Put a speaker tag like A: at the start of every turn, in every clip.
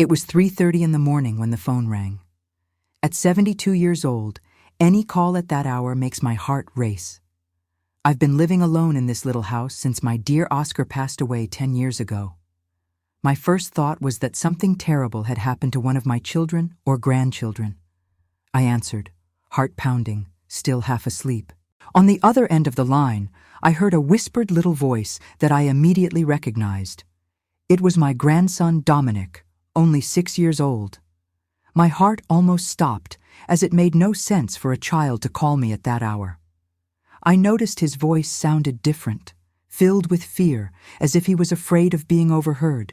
A: It was 3:30 in the morning when the phone rang. At 72 years old, any call at that hour makes my heart race. I've been living alone in this little house since my dear Oscar passed away 10 years ago. My first thought was that something terrible had happened to one of my children or grandchildren. I answered, heart pounding, still half asleep. On the other end of the line, I heard a whispered little voice that I immediately recognized. It was my grandson Dominic, only 6 years old. My heart almost stopped, as it made no sense for a child to call me at that hour. I noticed his voice sounded different, filled with fear, as if he was afraid of being overheard.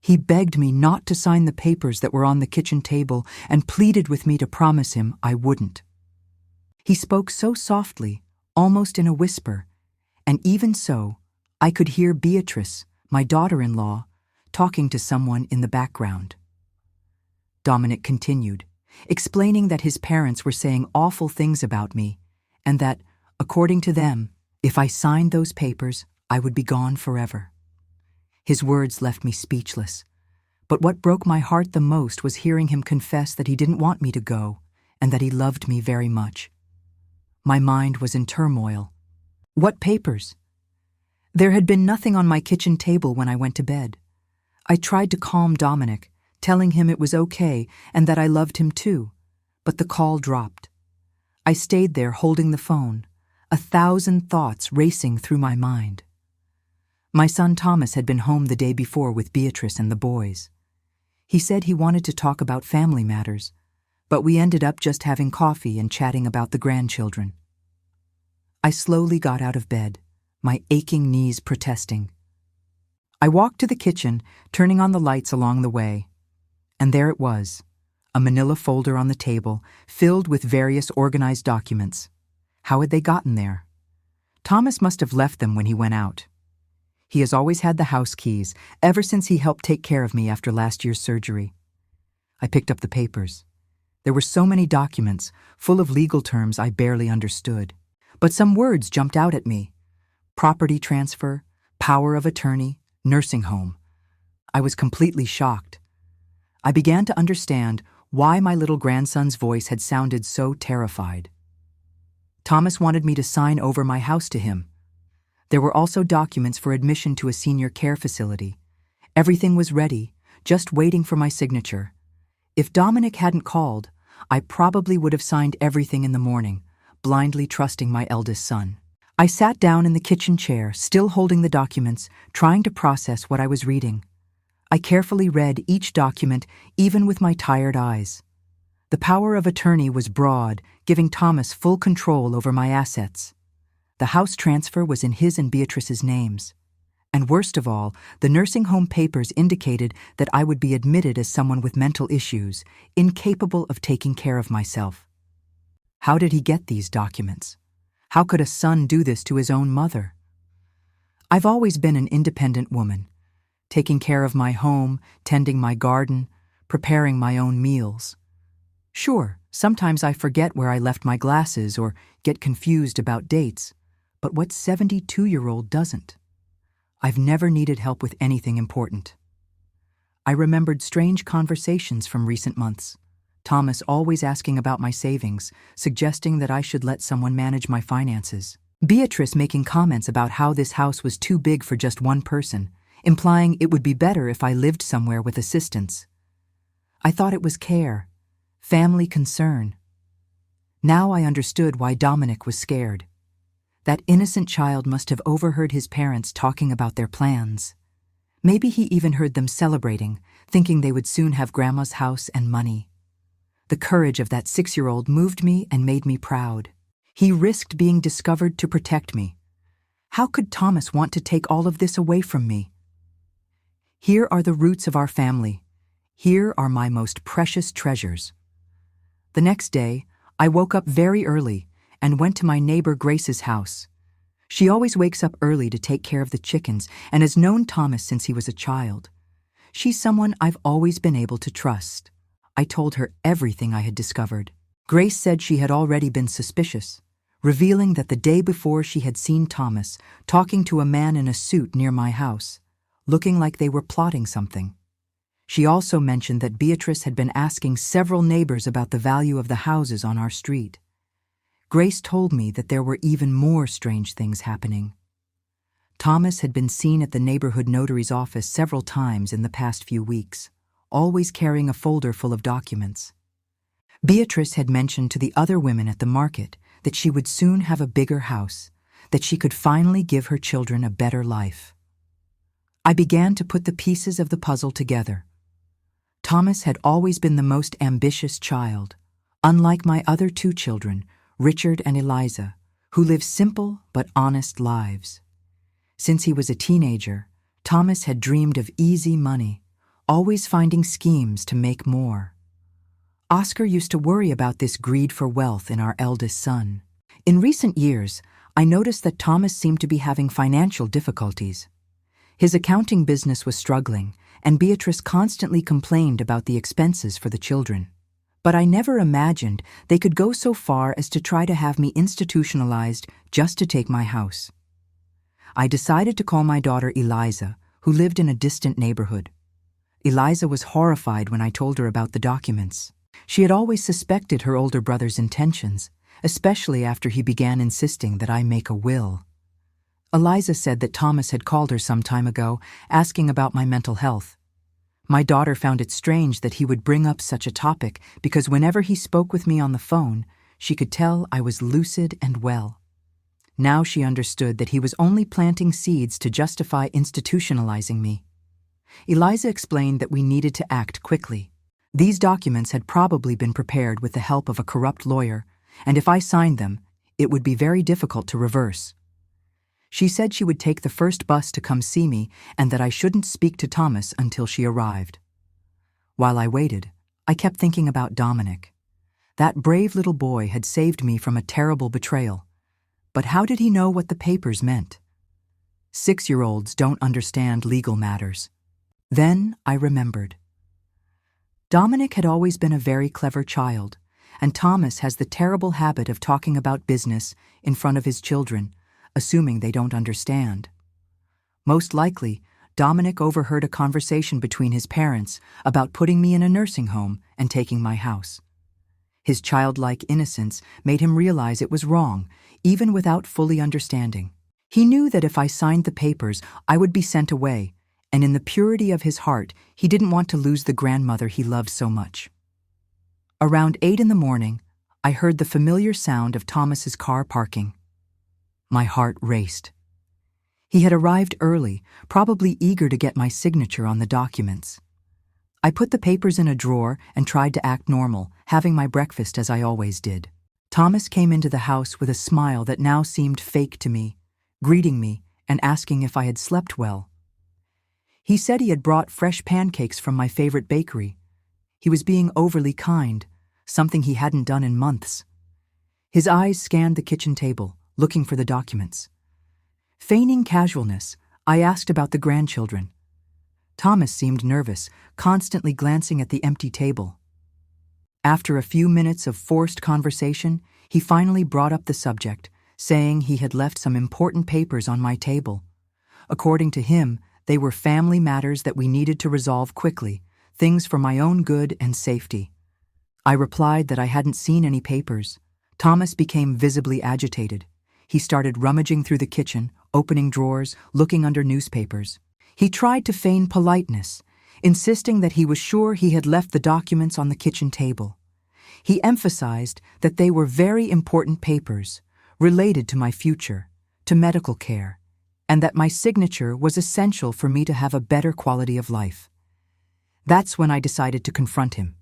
A: He begged me not to sign the papers that were on the kitchen table and pleaded with me to promise him I wouldn't. He spoke so softly, almost in a whisper, and even so, I could hear Beatrice, my daughter-in-law, talking to someone in the background. Dominic continued, explaining that his parents were saying awful things about me, and that, according to them, if I signed those papers, I would be gone forever. His words left me speechless, but what broke my heart the most was hearing him confess that he didn't want me to go, and that he loved me very much. My mind was in turmoil. What papers? There had been nothing on my kitchen table when I went to bed. I tried to calm Dominic, telling him it was okay and that I loved him too, but the call dropped. I stayed there holding the phone, 1,000 thoughts racing through my mind. My son Thomas had been home the day before with Beatrice and the boys. He said he wanted to talk about family matters, but we ended up just having coffee and chatting about the grandchildren. I slowly got out of bed, my aching knees protesting. I walked to the kitchen, turning on the lights along the way. And there it was, a manila folder on the table, filled with various organized documents. How had they gotten there? Thomas must have left them when he went out. He has always had the house keys, ever since he helped take care of me after last year's surgery. I picked up the papers. There were so many documents, full of legal terms I barely understood. But some words jumped out at me. Property transfer, power of attorney, nursing home. I was completely shocked. I began to understand why my little grandson's voice had sounded so terrified. Thomas wanted me to sign over my house to him. There were also documents for admission to a senior care facility. Everything was ready, just waiting for my signature. If Dominic hadn't called, I probably would have signed everything in the morning, blindly trusting my eldest son. I sat down in the kitchen chair, still holding the documents, trying to process what I was reading. I carefully read each document, even with my tired eyes. The power of attorney was broad, giving Thomas full control over my assets. The house transfer was in his and Beatrice's names. And worst of all, the nursing home papers indicated that I would be admitted as someone with mental issues, incapable of taking care of myself. How did he get these documents? How could a son do this to his own mother? I've always been an independent woman, taking care of my home, tending my garden, preparing my own meals. Sure, sometimes I forget where I left my glasses or get confused about dates, but what 72-year-old doesn't? I've never needed help with anything important. I remembered strange conversations from recent months. Thomas always asking about my savings, suggesting that I should let someone manage my finances. Beatrice making comments about how this house was too big for just one person, implying it would be better if I lived somewhere with assistance. I thought it was care, family concern. Now I understood why Dominic was scared. That innocent child must have overheard his parents talking about their plans. Maybe he even heard them celebrating, thinking they would soon have Grandma's house and money. The courage of that 6-year-old moved me and made me proud. He risked being discovered to protect me. How could Thomas want to take all of this away from me? Here are the roots of our family. Here are my most precious treasures. The next day, I woke up very early and went to my neighbor Grace's house. She always wakes up early to take care of the chickens and has known Thomas since he was a child. She's someone I've always been able to trust. I told her everything I had discovered. Grace said she had already been suspicious, revealing that the day before she had seen Thomas talking to a man in a suit near my house, looking like they were plotting something. She also mentioned that Beatrice had been asking several neighbors about the value of the houses on our street. Grace told me that there were even more strange things happening. Thomas had been seen at the neighborhood notary's office several times in the past few weeks, always carrying a folder full of documents. Beatrice had mentioned to the other women at the market that she would soon have a bigger house, that she could finally give her children a better life. I began to put the pieces of the puzzle together. Thomas had always been the most ambitious child, unlike my other two children, Richard and Eliza, who lived simple but honest lives. Since he was a teenager, Thomas had dreamed of easy money, always finding schemes to make more. Oscar used to worry about this greed for wealth in our eldest son. In recent years, I noticed that Thomas seemed to be having financial difficulties. His accounting business was struggling, and Beatrice constantly complained about the expenses for the children. But I never imagined they could go so far as to try to have me institutionalized just to take my house. I decided to call my daughter Eliza, who lived in a distant neighborhood. Eliza was horrified when I told her about the documents. She had always suspected her older brother's intentions, especially after he began insisting that I make a will. Eliza said that Thomas had called her some time ago, asking about my mental health. My daughter found it strange that he would bring up such a topic because whenever he spoke with me on the phone, she could tell I was lucid and well. Now she understood that he was only planting seeds to justify institutionalizing me. Eliza explained that we needed to act quickly. These documents had probably been prepared with the help of a corrupt lawyer, and if I signed them, it would be very difficult to reverse. She said she would take the first bus to come see me and that I shouldn't speak to Thomas until she arrived. While I waited, I kept thinking about Dominic. That brave little boy had saved me from a terrible betrayal. But how did he know what the papers meant? 6-year-olds don't understand legal matters. Then I remembered. Dominic had always been a very clever child, and Thomas has the terrible habit of talking about business in front of his children, assuming they don't understand. Most likely, Dominic overheard a conversation between his parents about putting me in a nursing home and taking my house. His childlike innocence made him realize it was wrong, even without fully understanding. He knew that if I signed the papers, I would be sent away, and in the purity of his heart, he didn't want to lose the grandmother he loved so much. Around 8 in the morning, I heard the familiar sound of Thomas's car parking. My heart raced. He had arrived early, probably eager to get my signature on the documents. I put the papers in a drawer and tried to act normal, having my breakfast as I always did. Thomas came into the house with a smile that now seemed fake to me, greeting me and asking if I had slept well. He said he had brought fresh pancakes from my favorite bakery. He was being overly kind, something he hadn't done in months. His eyes scanned the kitchen table, looking for the documents. Feigning casualness, I asked about the grandchildren. Thomas seemed nervous, constantly glancing at the empty table. After a few minutes of forced conversation, he finally brought up the subject, saying he had left some important papers on my table. According to him, they were family matters that we needed to resolve quickly, things for my own good and safety. I replied that I hadn't seen any papers. Thomas became visibly agitated. He started rummaging through the kitchen, opening drawers, looking under newspapers. He tried to feign politeness, insisting that he was sure he had left the documents on the kitchen table. He emphasized that they were very important papers, related to my future, to medical care, and that my signature was essential for me to have a better quality of life. That's when I decided to confront him.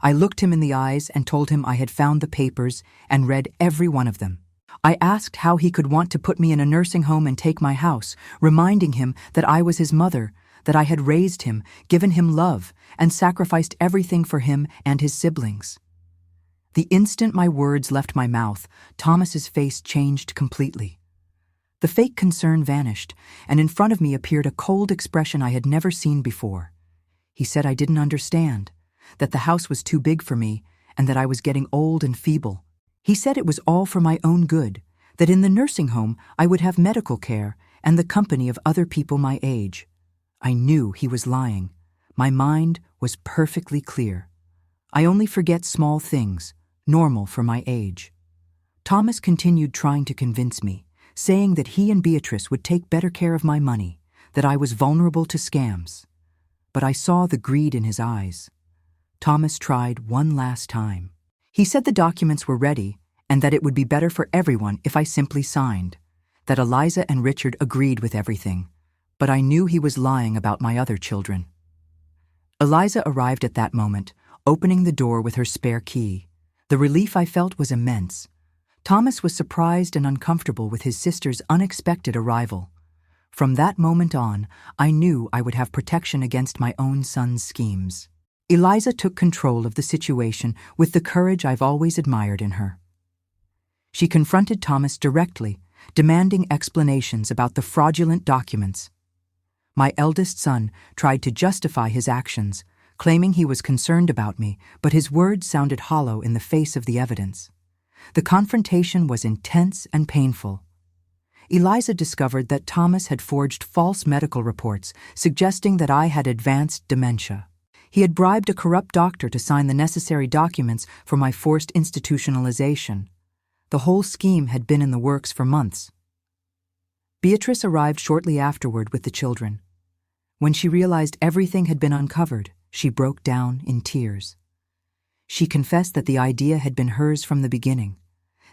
A: I looked him in the eyes and told him I had found the papers and read every one of them. I asked how he could want to put me in a nursing home and take my house, reminding him that I was his mother, that I had raised him, given him love, and sacrificed everything for him and his siblings. The instant my words left my mouth, Thomas's face changed completely. The fake concern vanished, and in front of me appeared a cold expression I had never seen before. He said I didn't understand, that the house was too big for me, and that I was getting old and feeble. He said it was all for my own good, that in the nursing home I would have medical care and the company of other people my age. I knew he was lying, My mind was perfectly clear. I only forget small things, normal for my age. Thomas continued trying to convince me, saying that he and Beatrice would take better care of my money, that I was vulnerable to scams. But I saw the greed in his eyes. Thomas tried one last time. He said the documents were ready and that it would be better for everyone if I simply signed, that Eliza and Richard agreed with everything, but I knew he was lying about my other children. Eliza arrived at that moment, opening the door with her spare key. The relief I felt was immense. Thomas was surprised and uncomfortable with his sister's unexpected arrival. From that moment on, I knew I would have protection against my own son's schemes. Eliza took control of the situation with the courage I've always admired in her. She confronted Thomas directly, demanding explanations about the fraudulent documents. My eldest son tried to justify his actions, claiming he was concerned about me, but his words sounded hollow in the face of the evidence. The confrontation was intense and painful. Eliza discovered that Thomas had forged false medical reports suggesting that I had advanced dementia. He had bribed a corrupt doctor to sign the necessary documents for my forced institutionalization. The whole scheme had been in the works for months. Beatrice arrived shortly afterward with the children. When she realized everything had been uncovered, she broke down in tears. She confessed that the idea had been hers from the beginning.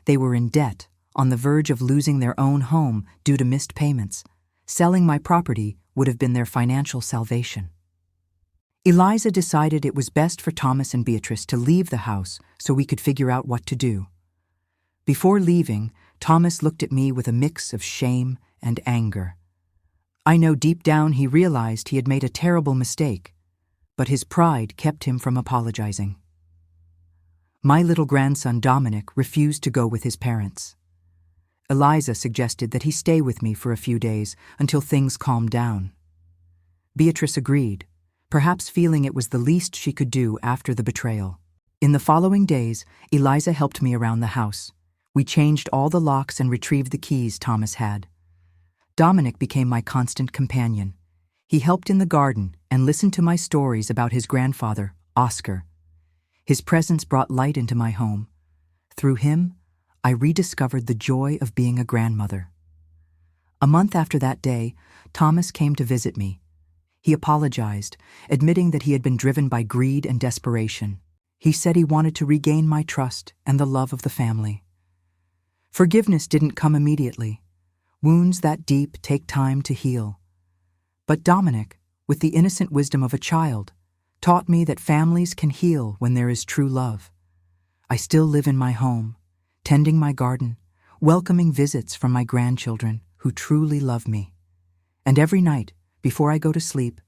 A: They were in debt, on the verge of losing their own home due to missed payments. Selling my property would have been their financial salvation. Eliza decided it was best for Thomas and Beatrice to leave the house so we could figure out what to do. Before leaving, Thomas looked at me with a mix of shame and anger. I know deep down he realized he had made a terrible mistake, but his pride kept him from apologizing. My little grandson Dominic refused to go with his parents. Eliza suggested that he stay with me for a few days until things calmed down. Beatrice agreed, perhaps feeling it was the least she could do after the betrayal. In the following days, Eliza helped me around the house. We changed all the locks and retrieved the keys Thomas had. Dominic became my constant companion. He helped in the garden and listened to my stories about his grandfather, Oscar. His presence brought light into my home. Through him, I rediscovered the joy of being a grandmother. A month after that day, Thomas came to visit me. He apologized, admitting that he had been driven by greed and desperation. He said he wanted to regain my trust and the love of the family. Forgiveness didn't come immediately. Wounds that deep take time to heal. But Dominic, with the innocent wisdom of a child, taught me that families can heal when there is true love. I still live in my home, tending my garden, welcoming visits from my grandchildren who truly love me. And every night, before I go to sleep,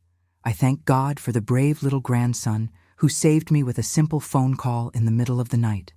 A: I thank God for the brave little grandson who saved me with a simple phone call in the middle of the night.